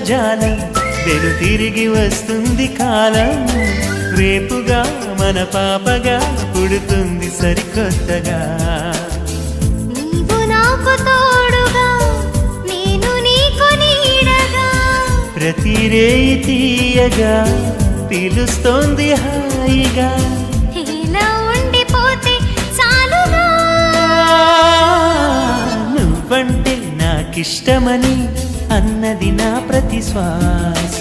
జాలం వెను తిరిగి వస్తుంది కాలం రేపుగా మన పాపగా పుడుతుంది సరికొత్తగా నీవు నాకు తోడుగా నేను నీకు నీడగా ప్రతి రేయి తీయగా పిలుస్తోంది హాయిగా ఇలా ఉండిపోతే చాలుగా నువ్వంటే నాకిష్టమని అన్నది నా ప్రతి శ్వాస